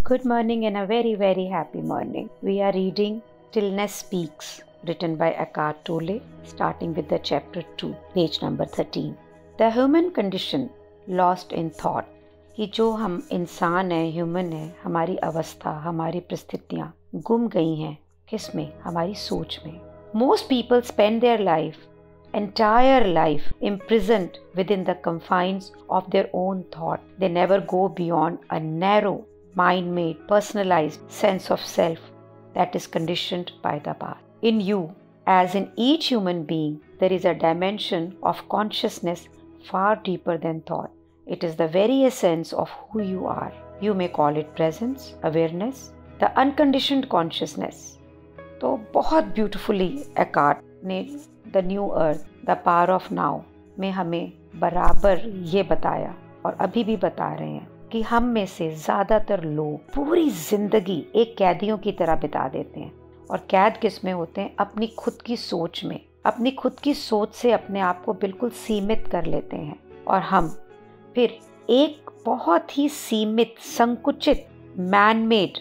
Good morning and a very, very happy morning. We are reading Stillness Speaks, written by Eckhart Tolle, starting with the chapter 2, page number 13. The human condition lost in thought. कि जो हम इंसान हैं, human हैं, हमारी अवस्था, हमारी परिस्थितियाँ गुम गई हैं किस में? हमारी सोच में. Most people spend their entire life imprisoned within the confines of their own thought. They never go beyond a narrow, mind-made, personalized sense of self that is conditioned by the past. In you, as in each human being, there is a dimension of consciousness far deeper than thought. It is the very essence of who you are. You may call it presence, awareness, the unconditioned consciousness. तो बहुत beautifully Eckhart ने the new earth, the power of now में हमें बराबर ये बताया और अभी भी बता रहे हैं कि हम में से ज़्यादातर लोग पूरी ज़िंदगी एक कैदियों की तरह बिता देते हैं. और कैद किस में होते हैं? अपनी खुद की सोच में. अपनी खुद की सोच से अपने आप को बिल्कुल सीमित कर लेते हैं और हम फिर एक बहुत ही सीमित, संकुचित, मैन मेड,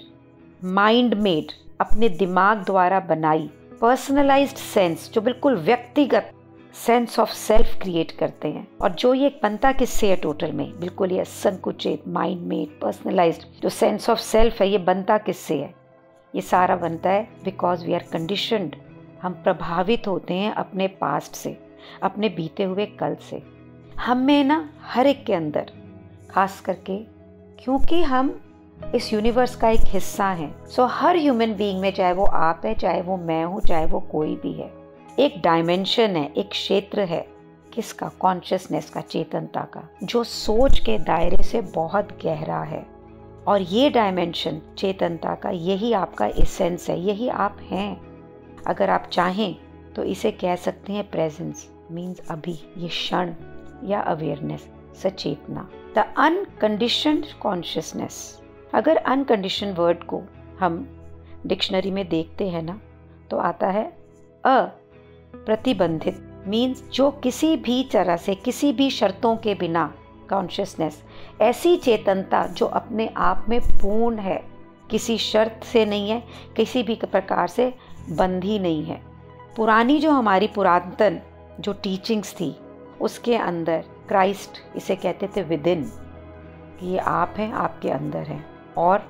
माइंड मेड, अपने दिमाग द्वारा बनाई पर्सनलाइज्ड सेंस, जो बिल्कुल व्यक्तिगत सेंस ऑफ सेल्फ क्रिएट करते हैं. और जो ये बनता किससे है टोटल में? बिल्कुल ये संकुचित, माइंड मेड, पर्सनलाइज्ड जो सेंस ऑफ सेल्फ है, ये बनता किससे है? ये सारा बनता है बिकॉज वी आर कंडीशनड. हम प्रभावित होते हैं अपने पास्ट से, अपने बीते हुए कल से. हम में ना हर एक के अंदर, खास करके क्योंकि हम इस यूनिवर्स का एक हिस्सा हैं. सो हर ह्यूमन बीइंग में, चाहे वो आप है, चाहे वो मैं हूँ, चाहे वो कोई भी है, एक डायमेंशन है, एक क्षेत्र है. किसका? कॉन्शियसनेस का, चेतनता का, जो सोच के दायरे से बहुत गहरा है. और ये डायमेंशन चेतनता का, यही आपका एसेंस है, यही आप हैं. अगर आप चाहें तो इसे कह सकते हैं प्रेजेंस, मीन्स अभी, ये क्षण, या अवेयरनेस, सचेतना. The unconditioned consciousness. अगर अनकंडीशन वर्ड को हम डिक्शनरी में देखते हैं ना, तो आता है अप्रतिबंधित, मीन्स जो किसी भी तरह से, किसी भी शर्तों के बिना. कॉन्शियसनेस ऐसी चेतनता जो अपने आप में पूर्ण है, किसी शर्त से नहीं है, किसी भी प्रकार से बंधी नहीं है. पुरानी जो हमारी पुरातन जो टीचिंग्स थी, उसके अंदर क्राइस्ट इसे कहते थे विदिन, ये आप हैं, आपके अंदर हैं. और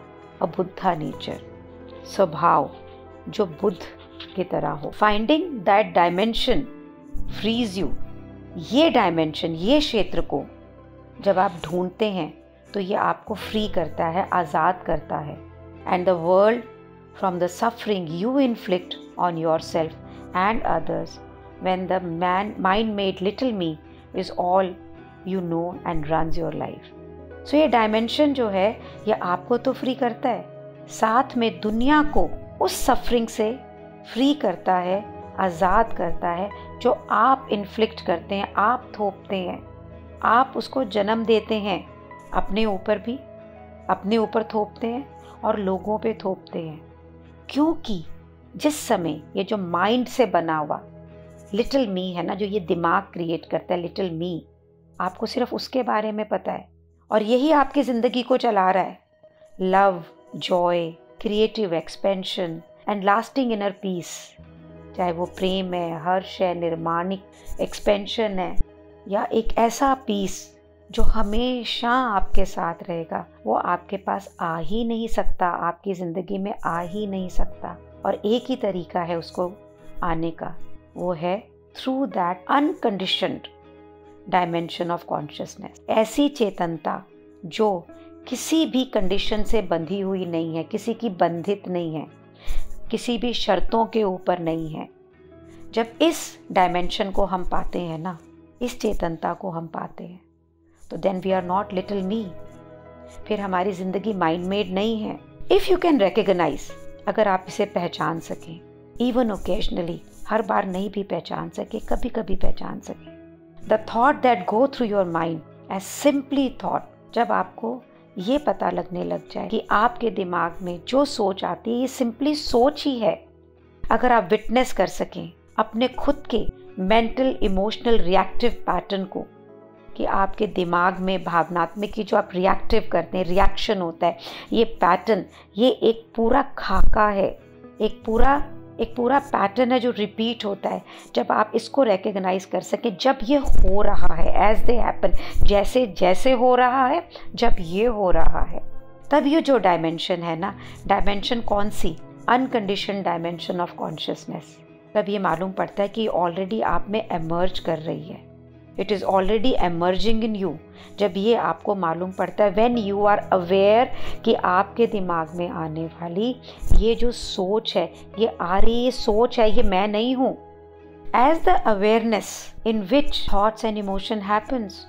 अ बुद्धा नेचर, स्वभाव जो बुद्ध की तरह हो. Finding that dimension frees you. ये डायमेंशन, ये क्षेत्र को जब आप ढूंढते हैं तो ये आपको फ्री करता है, आज़ाद करता है. And the world from the suffering you inflict on yourself and others when the mind made little me is all you know and runs your life. So ये डायमेंशन जो है, ये आपको तो फ्री करता है, साथ में दुनिया को उस सफरिंग से फ्री करता है, आज़ाद करता है, जो आप इन्फ्लिक्ट करते हैं, आप थोपते हैं, आप उसको जन्म देते हैं. अपने ऊपर भी, अपने ऊपर थोपते हैं और लोगों पे थोपते हैं. क्योंकि जिस समय ये जो माइंड से बना हुआ लिटिल मी है ना, जो ये दिमाग क्रिएट करता है, लिटिल मी, आपको सिर्फ उसके बारे में पता है और यही आपकी ज़िंदगी को चला रहा है. Love, Joy, creative expansion and lasting inner peace, चाहे वो प्रेम है, हर्ष है, निर्माणिक एक्सपेंशन है, या एक ऐसा पीस जो हमेशा आपके साथ रहेगा, वो आपके पास आ ही नहीं सकता, आपकी ज़िंदगी में आ ही नहीं सकता. और एक ही तरीका है उसको आने का, वो है through that unconditioned dimension of consciousness. ऐसी चेतनता जो किसी भी कंडीशन से बंधी हुई नहीं है, किसी की बंधित नहीं है, किसी भी शर्तों के ऊपर नहीं है. जब इस डायमेंशन को हम पाते हैं ना, इस चेतनता को हम पाते हैं, तो then we are not little me. फिर हमारी ज़िंदगी माइंड मेड नहीं है. इफ़ यू कैन रिकग्नाइज, अगर आप इसे पहचान सकें, इवन ओकेजनली, हर बार नहीं भी पहचान सके, कभी कभी पहचान सके. The thought that go through your mind as simply thought. जब आपको ये पता लगने लग जाए कि आपके दिमाग में जो सोच आती है, ये सिंपली सोच ही है. अगर आप विटनेस कर सकें अपने खुद के मेंटल, इमोशनल, रिएक्टिव पैटर्न को, कि आपके दिमाग में भावनात्मक की जो आप रिएक्टिव करते हैं, रिएक्शन होता है, ये पैटर्न, ये एक पूरा खाका है, एक पूरा पैटर्न है जो रिपीट होता है। जब आप इसको रिकग्नाइज कर सकें, जब ये हो रहा है, एज दे हैपन, जैसे जैसे हो रहा है, जब ये हो रहा है, तब ये जो डायमेंशन है ना, डायमेंशन कौन सी, अनकंडीशनड डायमेंशन ऑफ कॉन्शियसनेस, तब ये मालूम पड़ता है कि ऑलरेडी आप में एमर्ज कर रही है, it is already emerging in you. जब ये आपको मालूम पड़ता है, व्हेन यू आर अवेयर कि आपके दिमाग में आने वाली ये जो सोच है, ये आ रही ये सोच है, ये मैं नहीं हूँ। As the awareness in which thoughts and emotion happens,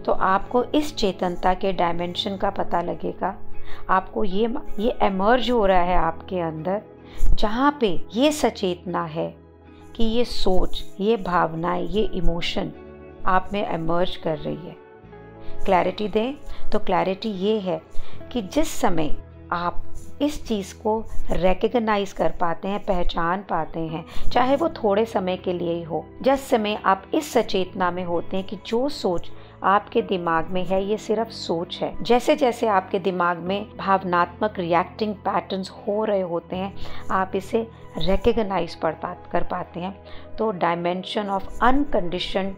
तो आपको इस चेतनता के डायमेंशन का पता लगेगा। आपको ये एमर्ज हो रहा है आपके अंदर, जहाँ पे ये सचेतना है कि ये सोच, ये भावनाएं, ये इमोशन आप में एमर्ज कर रही है। क्लैरिटी दें तो क्लैरिटी ये है कि जिस समय आप इस चीज़ को रिकग्नाइज कर पाते हैं, पहचान पाते हैं, चाहे वो थोड़े समय के लिए ही हो, जिस समय आप इस सचेतना में होते हैं कि जो सोच आपके दिमाग में है ये सिर्फ सोच है, जैसे जैसे आपके दिमाग में भावनात्मक रिएक्टिंग पैटर्न्स हो रहे होते हैं, आप इसे रिकग्नाइज कर पाते हैं, तो dimension of unconditioned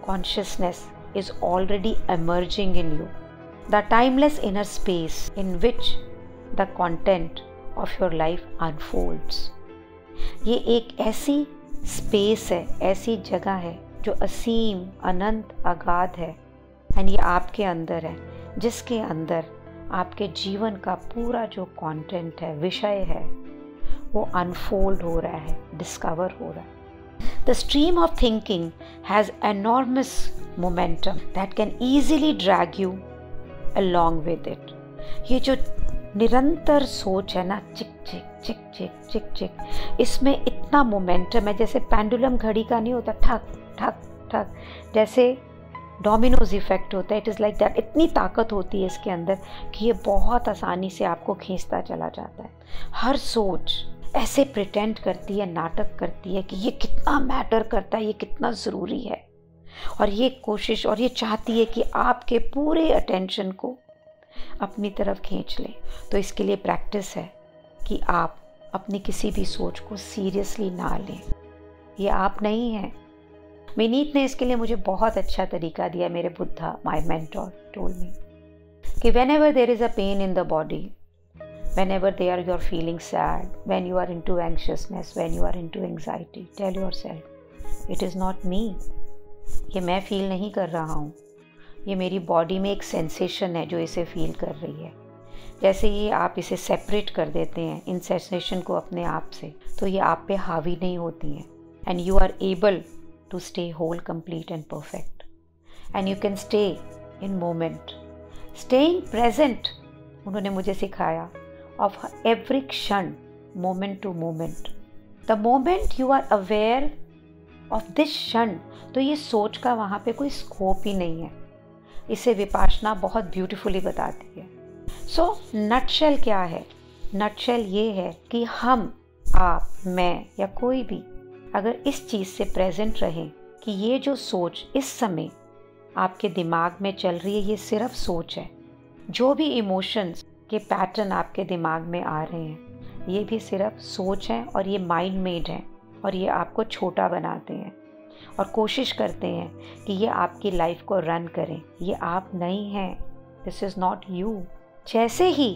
consciousness is already emerging in you, the timeless inner space in which the content of your life unfolds. ये एक ऐसी स्पेस है, ऐसी जगह है जो असीम, अनंत, अगाध है, एंड ये आपके अंदर है, जिसके अंदर आपके जीवन का पूरा जो कंटेंट है, विषय है, वो अनफोल्ड हो रहा है, डिस्कवर हो रहा है। The stream of thinking has enormous momentum that can easily drag you along with it. ये जो निरंतर सोच है ना, चिक चिक चिक चिक चिक चिक, इसमें इतना मोमेंटम है, जैसे पेंडुलम घड़ी का नहीं होता, ठक ठक ठक, जैसे डोमिनोज इफेक्ट होता है, इट इज़ लाइक दैट। इतनी ताकत होती है इसके अंदर कि ये बहुत आसानी से आपको खींचता चला जाता है। हर सोच ऐसे प्रिटेंड करती है, नाटक करती है कि ये कितना मैटर करता है, ये कितना ज़रूरी है, और ये कोशिश और ये चाहती है कि आपके पूरे अटेंशन को अपनी तरफ खींच ले। तो इसके लिए प्रैक्टिस है कि आप अपनी किसी भी सोच को सीरियसली ना लें, ये आप नहीं हैं। विनीत ने इसके लिए मुझे बहुत अच्छा तरीका दिया। मेरे Buddha, my mentor, told me कि whenever there is a pain in the body, whenever you are feeling sad, when you are into anxiousness, when you are into anxiety, tell yourself, it is not me. ये मैं feel नहीं कर रहा हूँ, ये मेरी body में एक सेंसेशन है जो इसे फील कर रही है। जैसे ही आप इसे सेपरेट कर देते हैं, इन सेंसेशन को अपने आप से, तो ये आप पे हावी नहीं होती हैं, and you are able to stay whole, complete and perfect, and you can stay in moment, staying present. उन्होंने मुझे सिखाया of every क्षण, moment to moment, the moment you are aware of this क्षण, तो ये सोच का वहाँ पे कोई स्कोप ही नहीं है। इसे विपाशना बहुत ब्यूटीफुली बताती है। सो नटशेल क्या है? नटशेल ये है कि हम, आप, मैं या कोई भी अगर इस चीज़ से प्रेजेंट रहें कि ये जो सोच इस समय आपके दिमाग में चल रही है, ये सिर्फ सोच है। जो भी इमोशंस के पैटर्न आपके दिमाग में आ रहे हैं, ये भी सिर्फ सोच है, और ये माइंड मेड है, और ये आपको छोटा बनाते हैं और कोशिश करते हैं कि ये आपकी लाइफ को रन करें। ये आप नहीं हैं, दिस इज़ नॉट यू। जैसे ही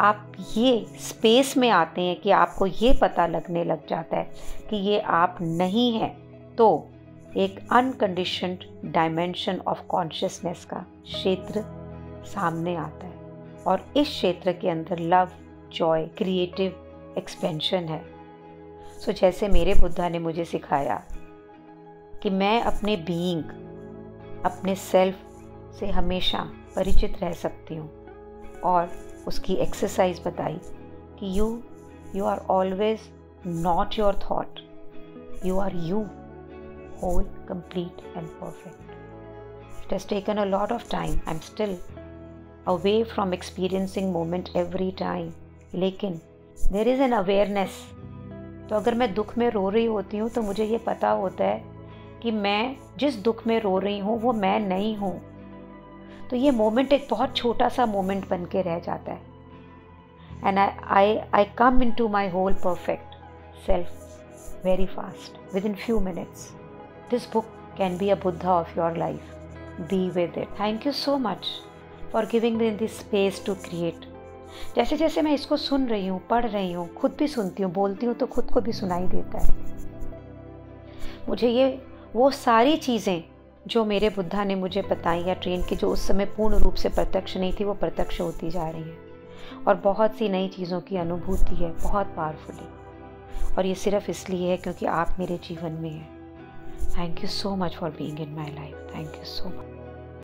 आप ये स्पेस में आते हैं कि आपको ये पता लगने लग जाता है कि ये आप नहीं हैं, तो एक अनकंडीशनड डायमेंशन ऑफ कॉन्शियसनेस का क्षेत्र सामने आता है, और इस क्षेत्र के अंदर लव, जॉय, क्रिएटिव एक्सपेंशन है। सो जैसे मेरे बुद्धा ने मुझे सिखाया कि मैं अपने बीइंग, अपने सेल्फ से हमेशा परिचित रह सकती हूँ, और उसकी एक्सरसाइज बताई कि you are always not your thought, you are you, whole, complete and perfect. It has taken a lot of time, I am still away from experiencing moment every time, लेकिन there is an awareness। तो अगर मैं दुख में रो रही होती हूँ तो मुझे ये पता होता है कि मैं जिस दुख में रो रही हूँ वो मैं नहीं हूँ, तो ये मोमेंट एक बहुत छोटा सा मोमेंट बन के रह जाता है। And I come into my whole perfect self very fast within few minutes. This book can be a Buddha of your life. Be with it. Thank you so much for giving me this space to create. जैसे जैसे मैं इसको सुन रही हूँ, पढ़ रही हूँ, खुद भी सुनती हूँ, बोलती हूँ तो खुद को भी सुनाई देता है। मुझे ये वो सारी चीज़ें जो मेरे बुद्धा ने मुझे बताई या ट्रेन की, जो उस समय पूर्ण रूप से प्रत्यक्ष नहीं थी, वो प्रत्यक्ष होती जा रही हैं। और बहुत सी नई चीज़ों की अनुभूति है, बहुत पावरफुली। और ये सिर्फ इसलिए है क्योंकि आप मेरे जीवन में हैं। Thank you so much for being in my life. Thank you so much.